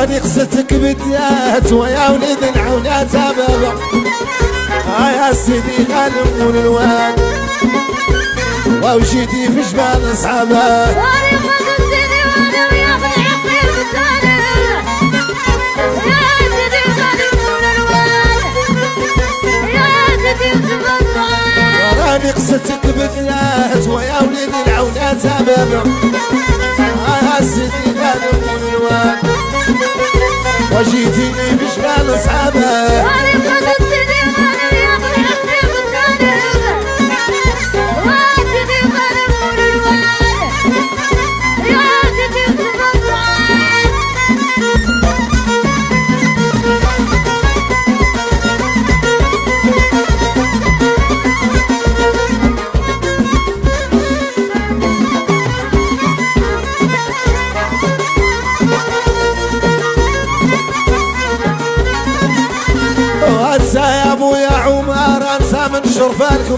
راني قصتك بديات ويا ولد العونات بابا يا سيدي غانم والواد وجيتي في جبال صحابه راني قصتك بديات ويا ولد العونات بابا يا سيدي غانم والواد وجيتيني في جبال صحابه يا ابويا عمر انسى من شرفانكم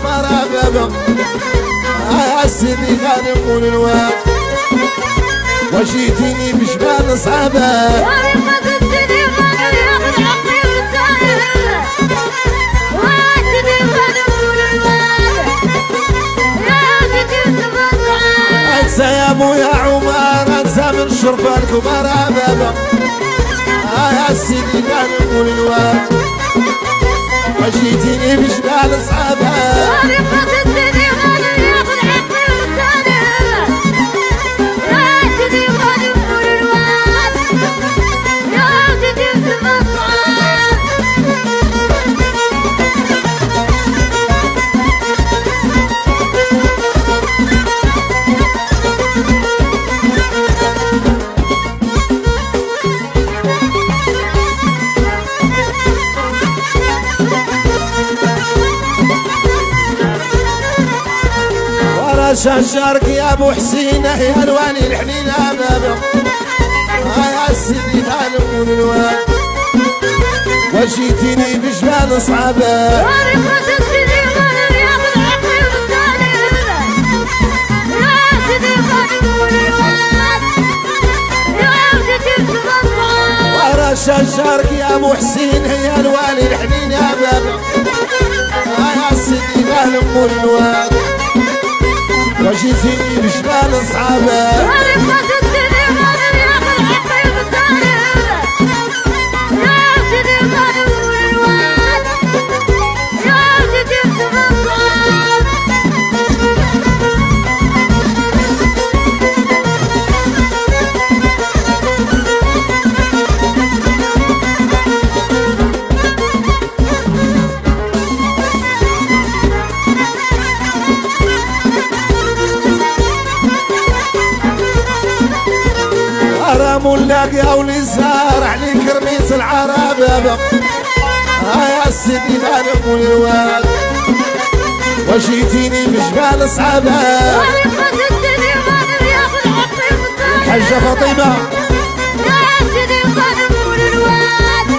بابا يا سيدي غانم والواد وجيتيني بجبال صعبه انسى يا ابويا عمر انسى من شرفانكم بابا يا سيدي غانم والواد وجيتيني بجبال صعبة شجرك يا ابو حسين يا الواني الحنينه بابا يا سيدي غانم والواد وجيتيني بجبال صعبه ورا شجرك يا ابو حسين يا الواني الحنينه بابا يا سيدي غانم والواد وجيتيني بجبال صعبة مولاك يا ولي زار عليك رميت العرب يا سيدي غانم والواد وجيتيني بجبال صعبة الحجة فاطمة يا سيدي غانم والواد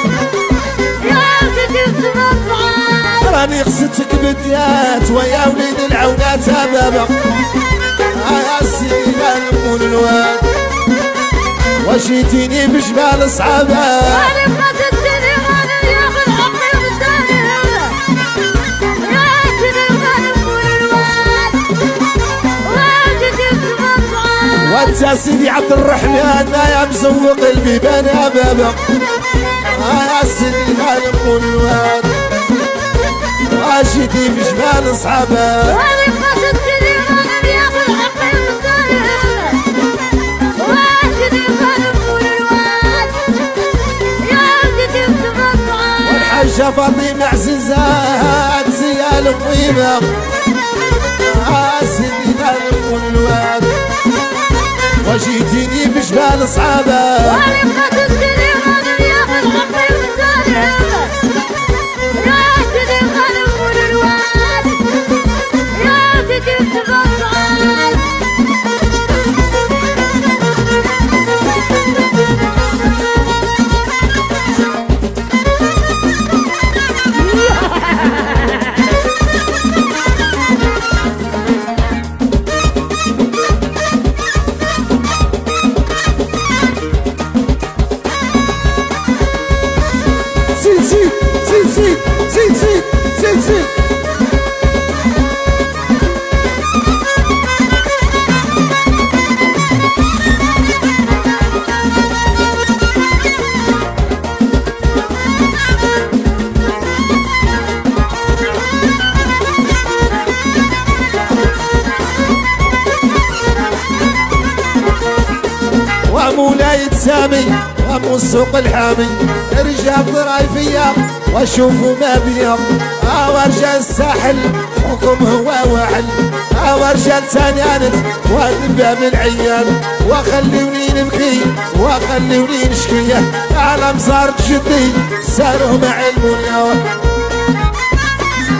يا سيدي صعبة راني قصتك بديات ويا وليد العونات بابا يا سيدي غانم والواد وجيتيني بجبال صعبة غانم قصدتني غانم ياخذ حقي بالثاني يا سيدي غانم والواد وجيتي بالصعب وانت سيدي عبد الرحمن يا مزوق البيبان يا بابا يا سيدي غانم والواد وجيتي بجبال صعبة غانم قصدتني غانم ياخذ حقي بالثاني والحاجة فاطمة عزيزات زيال الطيبة سيدي غانم والواد وجيتيني بجبال صعبة غانم قصدتني غانم ياخذ حقي بالثاني يا سيدي غانم والواد يا سيدي بالصعب والسوق الحامي رجال ضرايفية واشوفه ما بيض ورجال الساحل حكم هو وعل ورجال تانيانت وادبها من عيال وخليوني نبكي وخليوني نشكي على مصارك جدي ساروه مع المنيا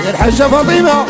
يا الحاجة فاطمة